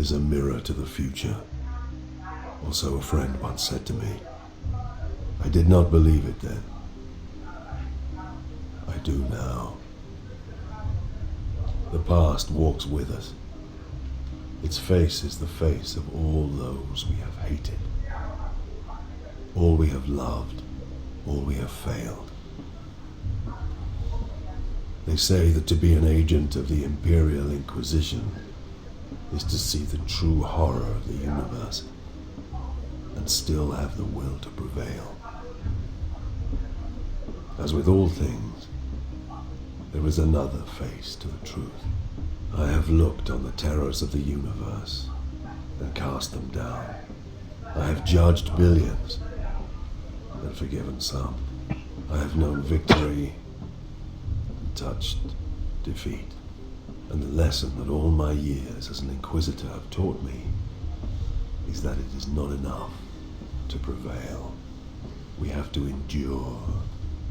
is a mirror to the future, or so a friend once said to me. I did not believe it then. I do now. The past walks with us. Its face is the face of all those we have hated, all we have loved, all we have failed. They say that to be an agent of the Imperial Inquisition is to see the true horror of the universe and still have the will to prevail. As with all things, there is another face to the truth. I have looked on the terrors of the universe and cast them down. I have judged billions and forgiven some. I have known victory and touched defeat. And the lesson that all my years as an Inquisitor have taught me is that it is not enough to prevail. We have to endure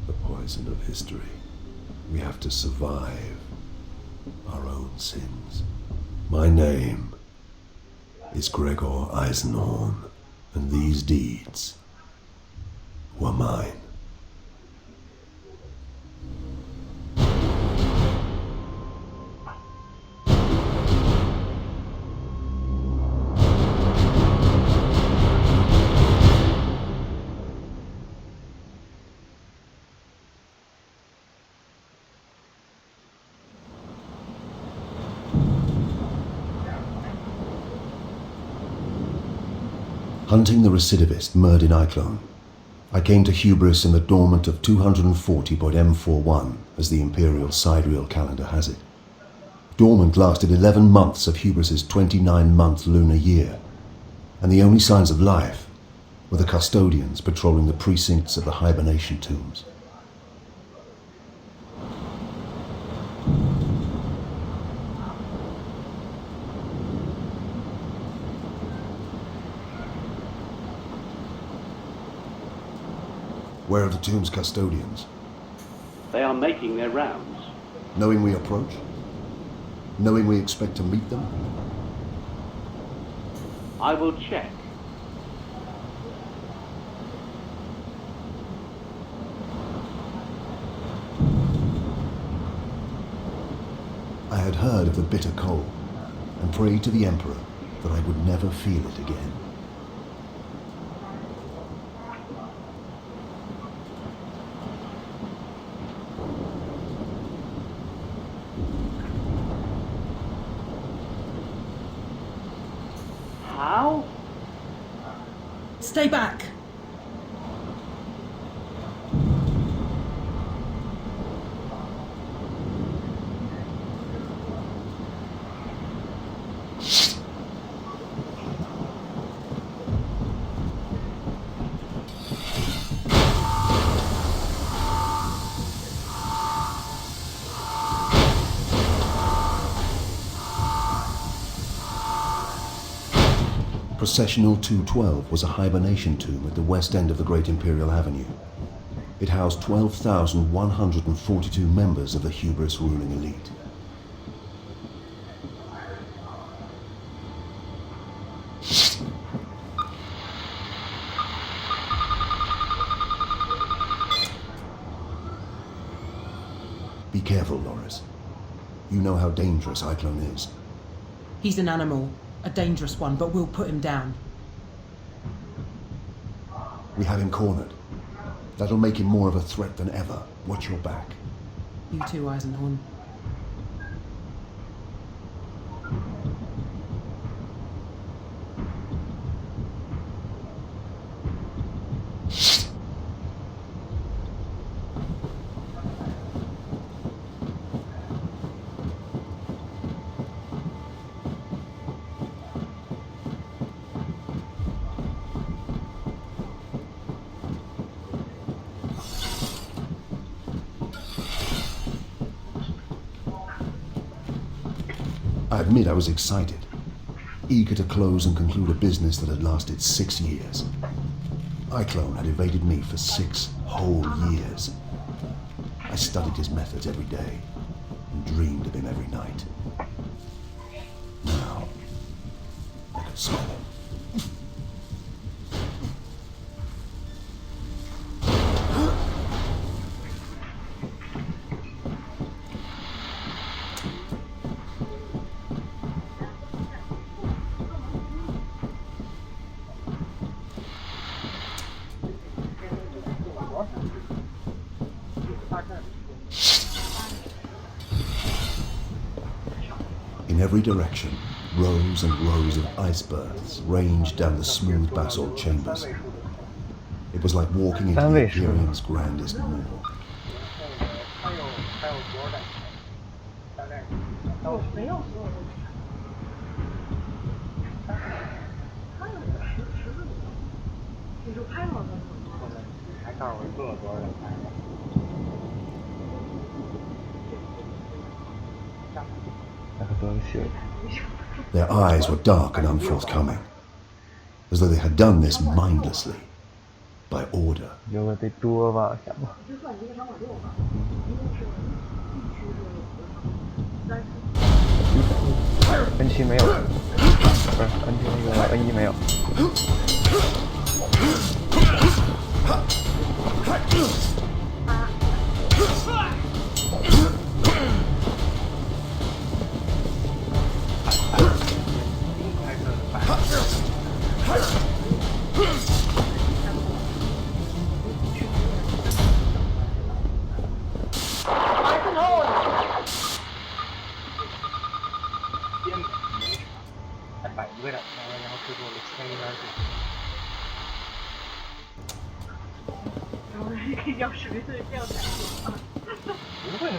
the poison of history. We have to survive our own sins. My name is Gregor Eisenhorn, and these deeds were mine. Hunting the recidivist Murdin Iclone, I came to Hubris in the dormant of 240.M41, as the Imperial sidereal calendar has it. Dormant lasted 11 months of Hubris's 29-month lunar year, and the only signs of life were the custodians patrolling the precincts of the hibernation tombs. Where are the tomb's custodians? They are making their rounds. Knowing we approach? Knowing we expect to meet them? I will check. I had heard of the bitter cold, and prayed to the Emperor that I would never feel it again. How? Stay back! Processional 212 was a hibernation tomb at the west end of the Great Imperial Avenue. It housed 12,142 members of the Hubris ruling elite. Be careful, Loris. You know how dangerous Iclone is. He's an animal, a dangerous one, but we'll put him down. We have him cornered. That'll make him more of a threat than ever. Watch your back. You too, Eisenhorn. I admit I was excited, eager to close and conclude a business that had lasted 6 years. Iclone had evaded me for 6 whole years. I studied his methods every day and dreamed of him every night. Now, smell it. In every direction, rows and rows of icebergs ranged down the smooth basalt chambers. It was like walking into the Imperium's grandest mall. Their eyes were dark and unforthcoming, as though they had done this mindlessly, by order. 有个得多吧，想吧。N7没有，不是 N7那个 N1没有。要视频这样才行。不会。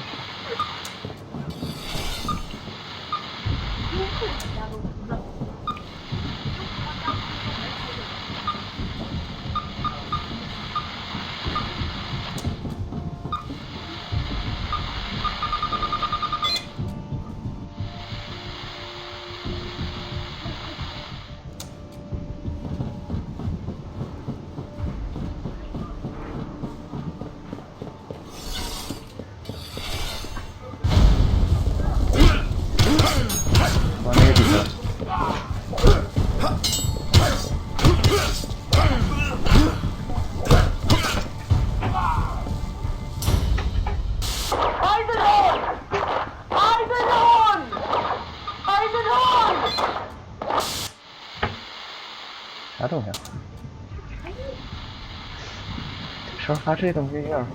啥动静？这时候发这东西有点。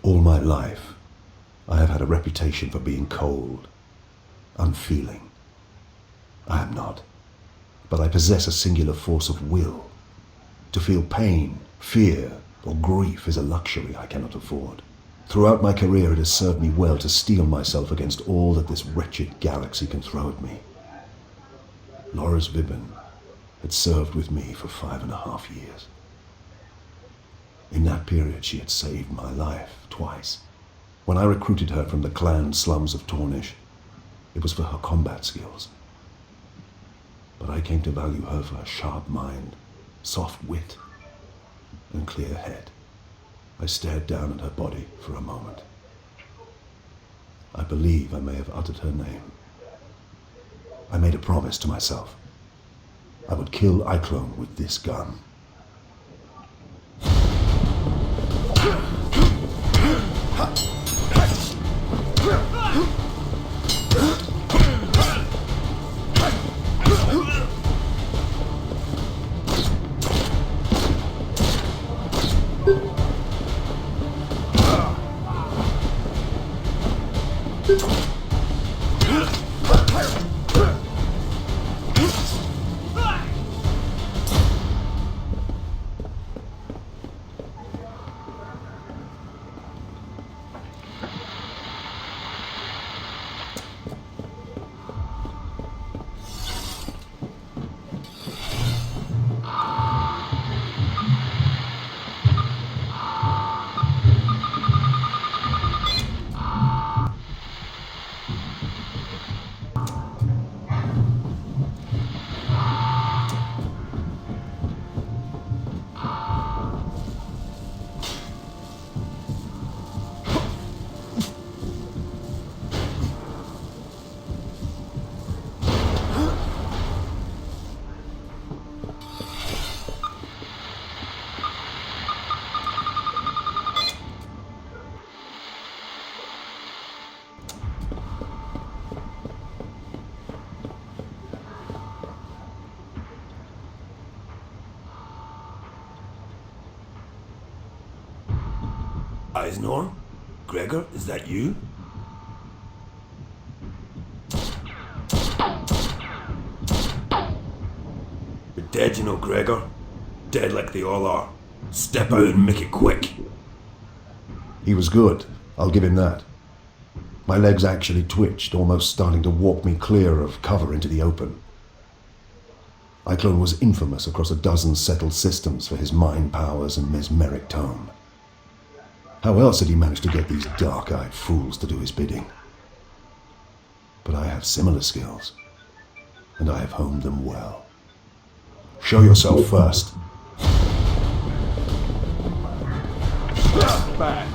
All my life, I have had a reputation for being cold, unfeeling. I am not, but I possess a singular force of will. To feel pain, fear, or grief is a luxury I cannot afford. Throughout my career, it has served me well to steel myself against all that this wretched galaxy can throw at me. Loris Vibben had served with me for 5.5 years. In that period, she had saved my life twice. When I recruited her from the clan slums of Tornish, it was for her combat skills. But I came to value her for her sharp mind, soft wit, and clear head. I stared down at her body for a moment. I believe I may have uttered her name. I made a promise to myself. I would kill Iklone with this gun. Eisnor? Gregor, is that you? You're dead, you know, Gregor. Dead like they all are. Step out and make it quick. He was good, I'll give him that. My legs actually twitched, almost starting to walk me clear of cover into the open. Iclone was infamous across a dozen settled systems for his mind powers and mesmeric tone. How else had he managed to get these dark-eyed fools to do his bidding? But I have similar skills, and I have honed them well. Show yourself first. Back.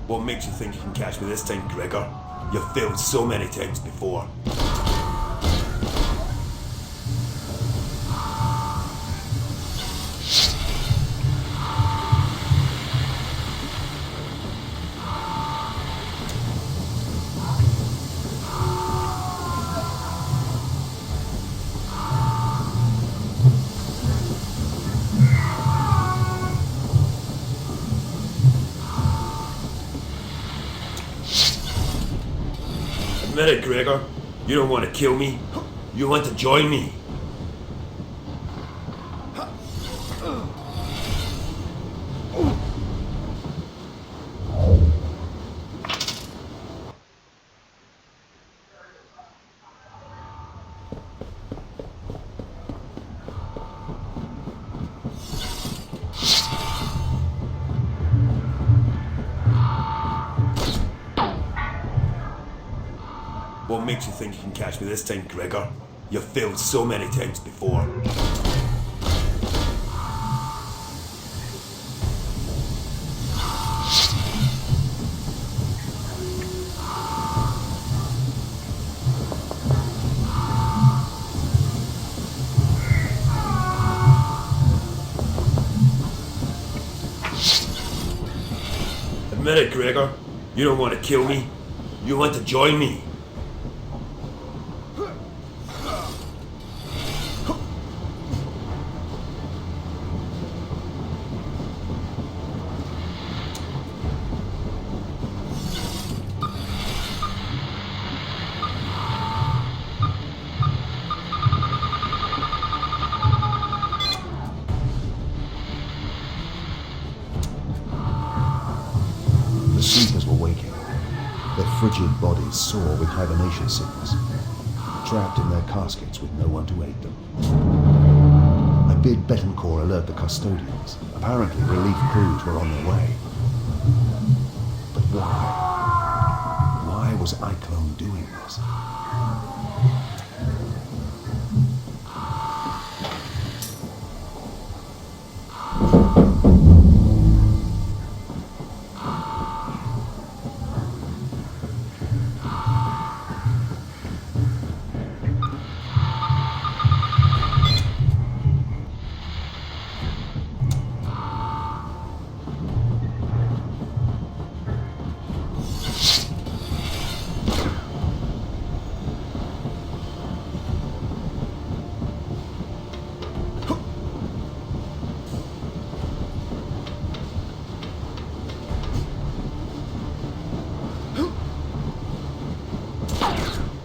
What makes you think you can catch me this time, Gregor? You've failed so many times before. Admit it, Gregor. You don't want to kill me. You want to join me. What makes you think you can catch me this time, Gregor? You've failed so many times before. Admit it, Gregor. You don't want to kill me. You want to join me. The sleepers were waking, their frigid bodies sore with hibernation sickness, trapped in their caskets with no one to aid them. I bid Betancourt alert the custodians. Apparently relief crews were on their way. But why? Why was Iclone doing this?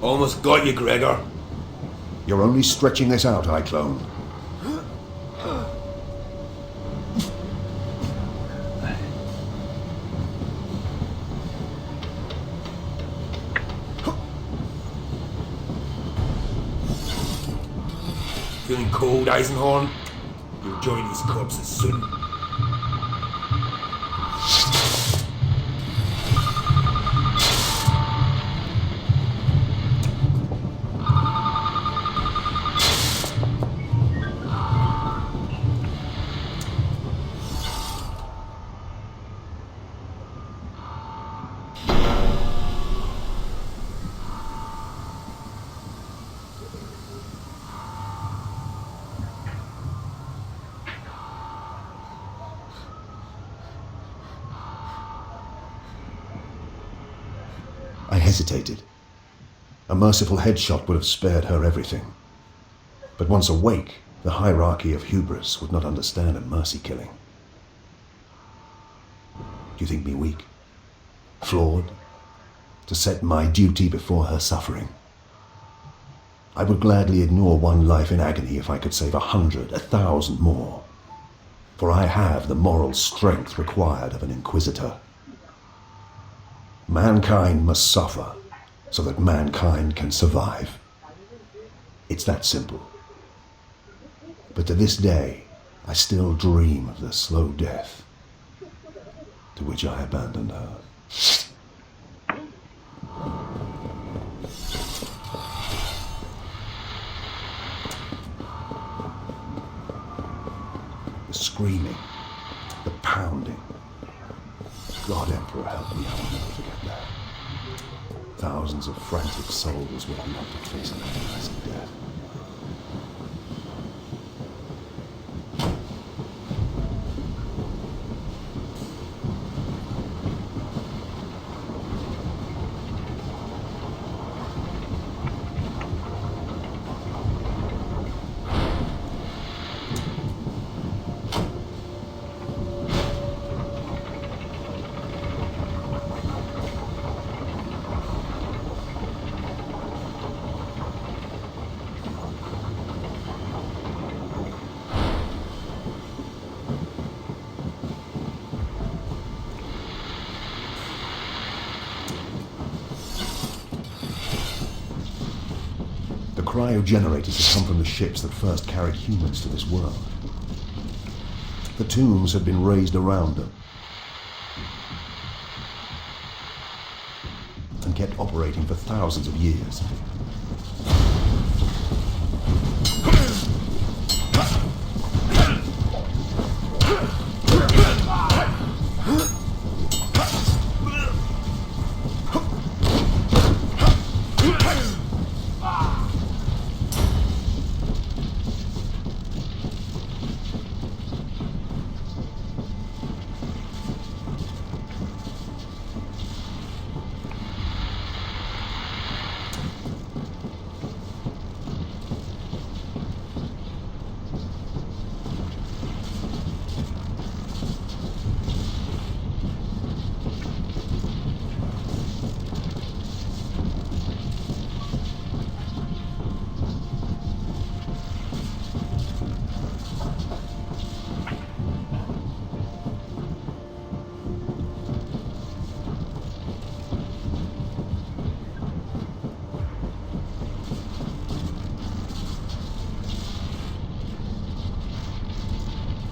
Almost got you, Gregor. You're only stretching this out, Iclone. Feeling cold, Eisenhorn? You'll join these corpses soon. I hesitated. A merciful headshot would have spared her everything. But once awake, the hierarchy of hubris would not understand a mercy killing. Do you think me weak? Flawed? To set my duty before her suffering? I would gladly ignore one life in agony if I could save 100, 1,000 more. For I have the moral strength required of an inquisitor. Mankind must suffer so that mankind can survive. It's that simple. But to this day, I still dream of the slow death to which I abandoned her. The screaming, the pounding. God, Emperor, help me, I will never forget that. Thousands of frantic souls waking up to face an agonizing death. The cryogenerators had come from the ships that first carried humans to this world. The tombs had been raised around them and kept operating for thousands of years.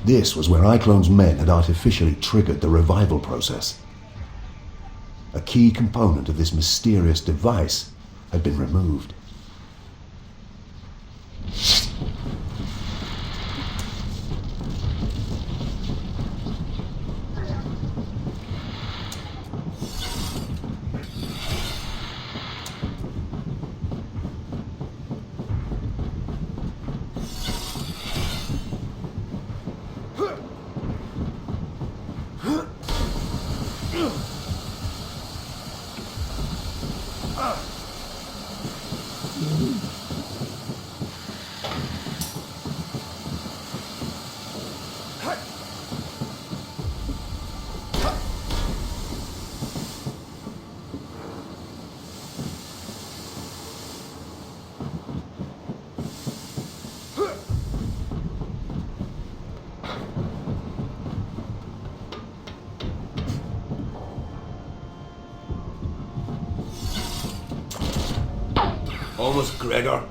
This was where iClone's men had artificially triggered the revival process. A key component of this mysterious device had been removed. Almost, Gregor.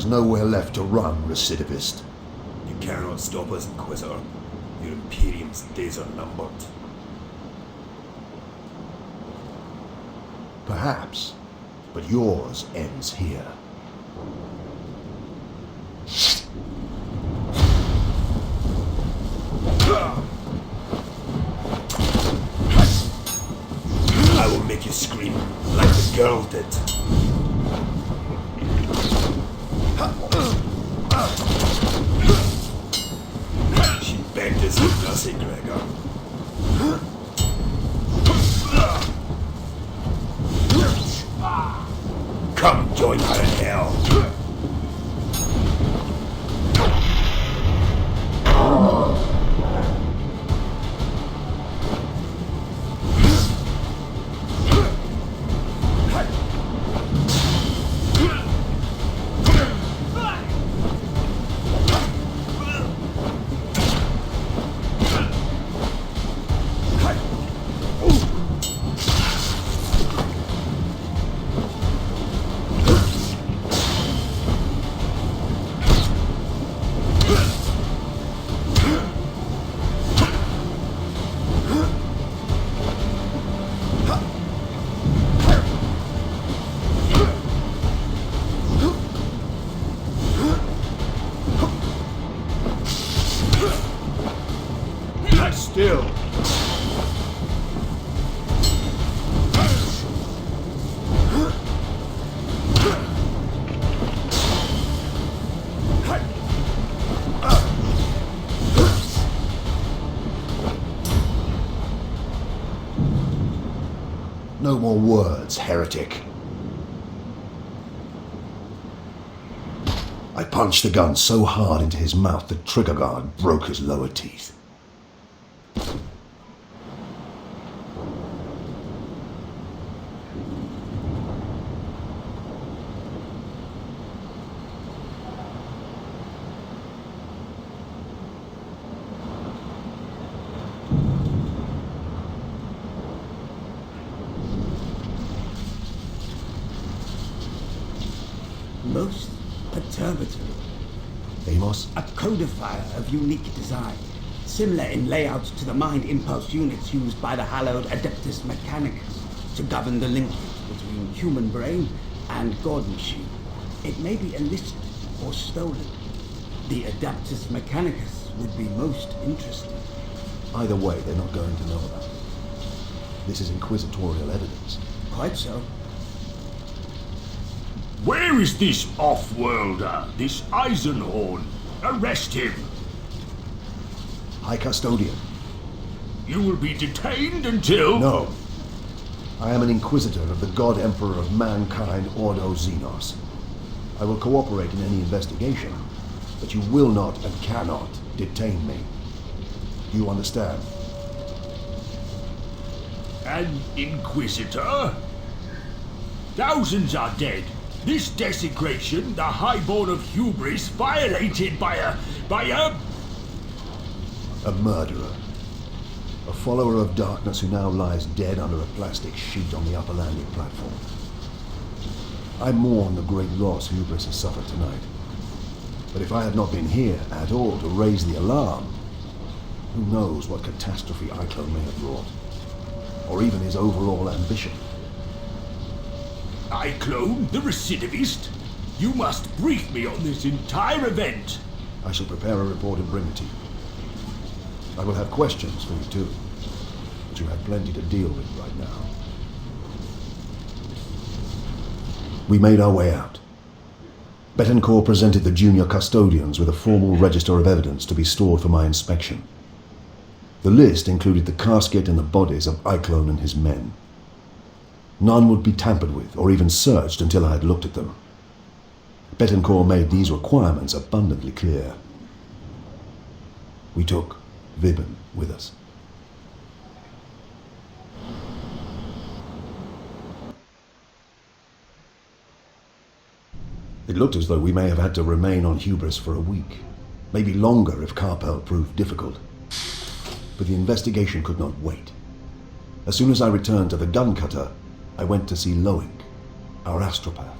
There's nowhere left to run, recidivist. You cannot stop us, Inquisitor. Your Imperium's days are numbered. Perhaps, but yours ends here. I will make you scream like the girl did. She begged us with us, Gregor. Come join her in hell. Still. No more words, heretic. I punched the gun so hard into his mouth that trigger guard broke his lower teeth. Most perturbatory. Amos? A codifier of unique design, similar in layout to the mind impulse units used by the hallowed Adeptus Mechanicus to govern the linkage between human brain and god machine. It may be illicit or stolen. The Adeptus Mechanicus would be most interested. Either way, they're not going to know about it. This is inquisitorial evidence. Quite so. Where is this off-worlder, this Eisenhorn? Arrest him! High Custodian. You will be detained until... No. I am an Inquisitor of the God Emperor of Mankind, Ordo Xenos. I will cooperate in any investigation, but you will not and cannot detain me. Do you understand? An Inquisitor? Thousands are dead. This desecration, the highborn of hubris, violated by a... A murderer. A follower of darkness who now lies dead under a plastic sheet on the upper landing platform. I mourn the great loss hubris has suffered tonight. But if I had not been here at all to raise the alarm, who knows what catastrophe Iclone may have brought. Or even his overall ambition. Iclone, the recidivist? You must brief me on this entire event. I shall prepare a report and bring it to you. I will have questions for you too, but you have plenty to deal with right now. We made our way out. Betancourt presented the junior custodians with a formal register of evidence to be stored for my inspection. The list included the casket and the bodies of Iclone and his men. None would be tampered with or even searched until I had looked at them. Betancourt made these requirements abundantly clear. We took Vibben with us. It looked as though we may have had to remain on Hubris for a week, maybe longer if Carpel proved difficult. But the investigation could not wait. As soon as I returned to the gun cutter, I went to see Loic, our astropath.